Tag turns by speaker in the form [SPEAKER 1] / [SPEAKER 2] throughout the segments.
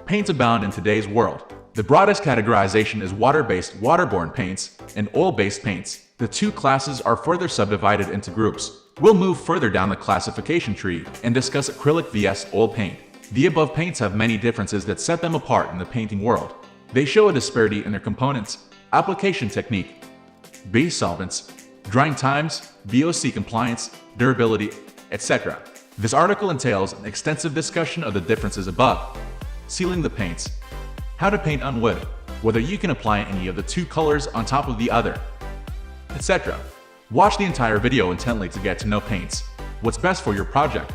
[SPEAKER 1] Paints abound in today's world. The broadest categorization is water-based waterborne paints and oil-based paints. The two classes are further subdivided into groups. We'll move further down the classification tree and discuss acrylic vs oil paint. The above paints have many differences that set them apart in the painting world. They show a disparity in their components, application technique, base solvents, drying times, VOC compliance, durability, etc. This article entails an extensive discussion of the differences above. Sealing the paints. How to paint on wood, whether you can apply any of the two colors on top of the other, etc. Watch the entire video intently to get to know paints, what's best for your project,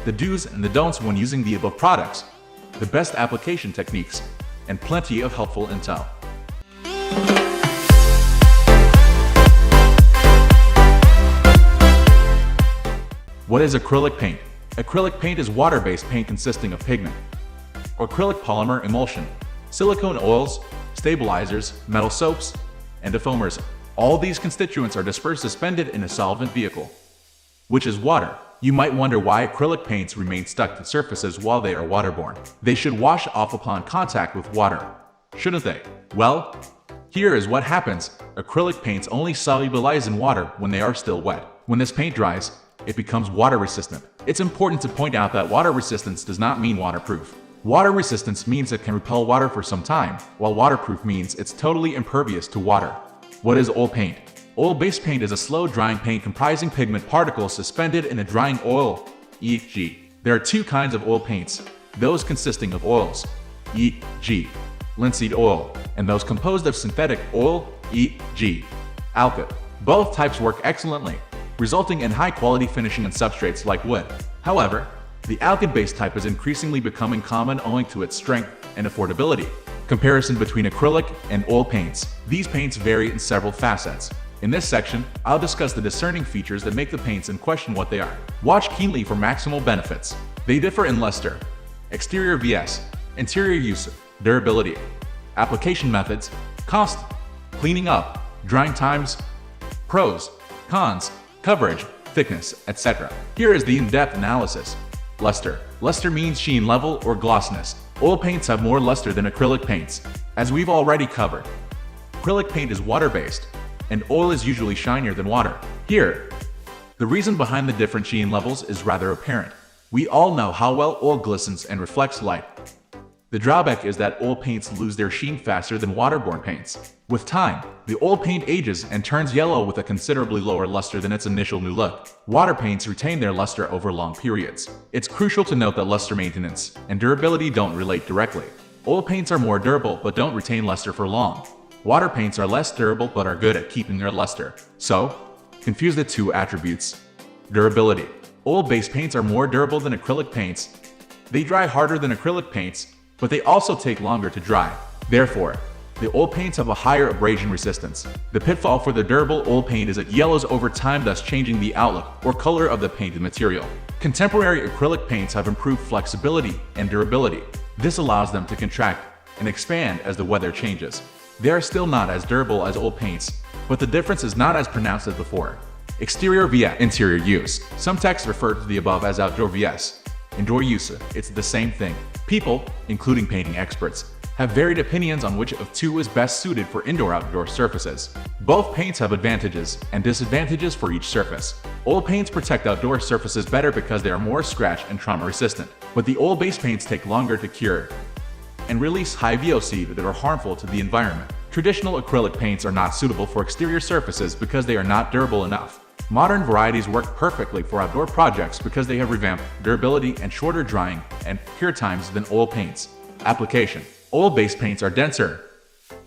[SPEAKER 1] the do's and the don'ts when using the above products, the best application techniques, and plenty of helpful intel. What is acrylic paint? Acrylic paint is water-based paint consisting of pigment, acrylic polymer emulsion, silicone oils, stabilizers, metal soaps, and defoamers. All these constituents are dispersed suspended in a solvent vehicle, which is water. You might wonder why acrylic paints remain stuck to surfaces while they are waterborne. They should wash off upon contact with water, shouldn't they? Well, here is what happens. Acrylic paints only solubilize in water when they are still wet. When this paint dries, it becomes water resistant. It's important to point out that water resistance does not mean waterproof. Water resistance means it can repel water for some time, while waterproof means it's totally impervious to water. What is oil paint? Oil-based paint is a slow-drying paint comprising pigment particles suspended in a drying oil, e.g. There are two kinds of oil paints, those consisting of oils, e.g. linseed oil, and those composed of synthetic oil, e.g. alkyd. Both types work excellently, resulting in high-quality finishing on substrates like wood. However, the alkyd-based type is increasingly becoming common owing to its strength and affordability. Comparison between acrylic and oil paints. These paints vary in several facets. In this section, I'll discuss the discerning features that make the paints in question what they are. Watch keenly for maximal benefits. They differ in luster, exterior vs. interior use, durability, application methods, cost, cleaning up, drying times, pros, cons, coverage, thickness, etc. Here is the in-depth analysis. Luster. Luster means sheen level or glossiness. Oil paints have more luster than acrylic paints, as we've already covered. Acrylic paint is water-based, and oil is usually shinier than water. Here, the reason behind the different sheen levels is rather apparent. We all know how well oil glistens and reflects light. The drawback is that oil paints lose their sheen faster than waterborne paints. With time, the oil paint ages and turns yellow with a considerably lower luster than its initial new look. Water paints retain their luster over long periods. It's crucial to note that luster maintenance and durability don't relate directly. Oil paints are more durable but don't retain luster for long. Water paints are less durable but are good at keeping their luster. So, confuse the two attributes. Durability. Oil-based paints are more durable than acrylic paints. They dry harder than acrylic paints, but they also take longer to dry. Therefore, the oil paints have a higher abrasion resistance. The pitfall for the durable oil paint is it yellows over time, thus changing the outlook or color of the painted material. Contemporary acrylic paints have improved flexibility and durability. This allows them to contract and expand as the weather changes. They are still not as durable as oil paints, but the difference is not as pronounced as before. Exterior vs. interior use. Some texts refer to the above as outdoor vs. indoor use. It's the same thing. People, including painting experts, have varied opinions on which of two is best suited for indoor-outdoor surfaces. Both paints have advantages and disadvantages for each surface. Oil paints protect outdoor surfaces better because they are more scratch and trauma resistant, but the oil-based paints take longer to cure and release high VOC that are harmful to the environment. Traditional acrylic paints are not suitable for exterior surfaces because they are not durable enough. Modern varieties work perfectly for outdoor projects because they have revamped durability and shorter drying and cure times than oil paints. Application. Oil-based paints are denser,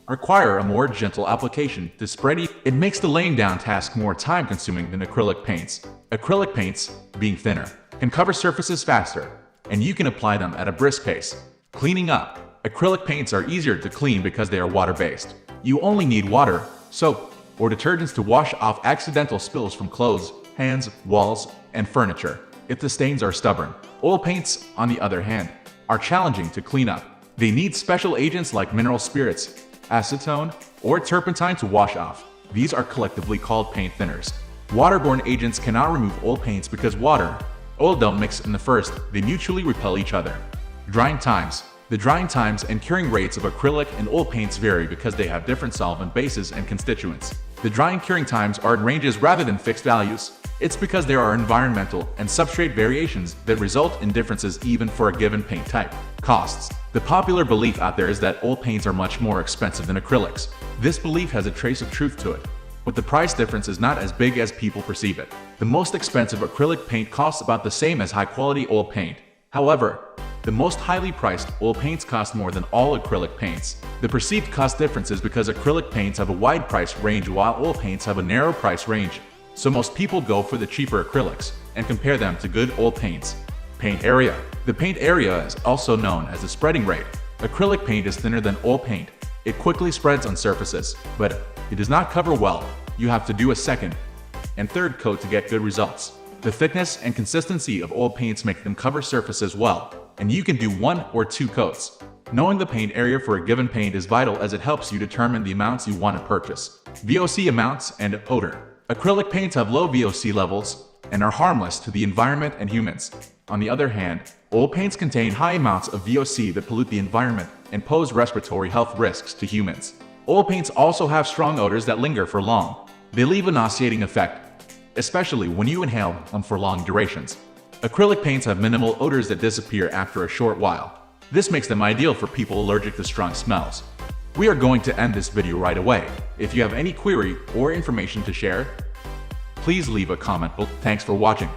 [SPEAKER 1] require a more gentle application to spread. It makes the laying down task more time-consuming than acrylic paints. Acrylic paints, being thinner, can cover surfaces faster, and you can apply them at a brisk pace. Cleaning up. Acrylic paints are easier to clean because they are water-based. You only need water, soap, or detergents to wash off accidental spills from clothes, hands, walls, and furniture. If the stains are stubborn. Oil paints, on the other hand, are challenging to clean up. They need special agents like mineral spirits, acetone, or turpentine to wash off. These are collectively called paint thinners. Waterborne agents cannot remove oil paints because water, oil don't mix in the first, they mutually repel each other. Drying times. The drying times and curing rates of acrylic and oil paints vary because they have different solvent bases and constituents. The drying curing times are in ranges rather than fixed values. It's because there are environmental and substrate variations that result in differences even for a given paint type. Costs. The popular belief out there is that oil paints are much more expensive than acrylics. This belief has a trace of truth to it, but the price difference is not as big as people perceive it. The most expensive acrylic paint costs about the same as high-quality oil paint. However, the most highly priced oil paints cost more than all acrylic paints. The perceived cost difference is because acrylic paints have a wide price range while oil paints have a narrow price range. So most people go for the cheaper acrylics and compare them to good oil paints. Paint area. The paint area is also known as the spreading rate. Acrylic paint is thinner than oil paint. It quickly spreads on surfaces, but it does not cover well. You have to do a second and third coat to get good results. The thickness and consistency of oil paints make them cover surfaces well, and you can do 1 or 2 coats. Knowing the paint area for a given paint is vital as it helps you determine the amounts you want to purchase. VOC amounts and odor. Acrylic paints have low VOC levels and are harmless to the environment and humans. On the other hand, oil paints contain high amounts of VOC that pollute the environment and pose respiratory health risks to humans. Oil paints also have strong odors that linger for long. They leave a nauseating effect, especially when you inhale them for long durations. Acrylic paints have minimal odors that disappear after a short while. This makes them ideal for people allergic to strong smells. We are going to end this video right away. If you have any query or information to share, please leave a comment below. Thanks for watching.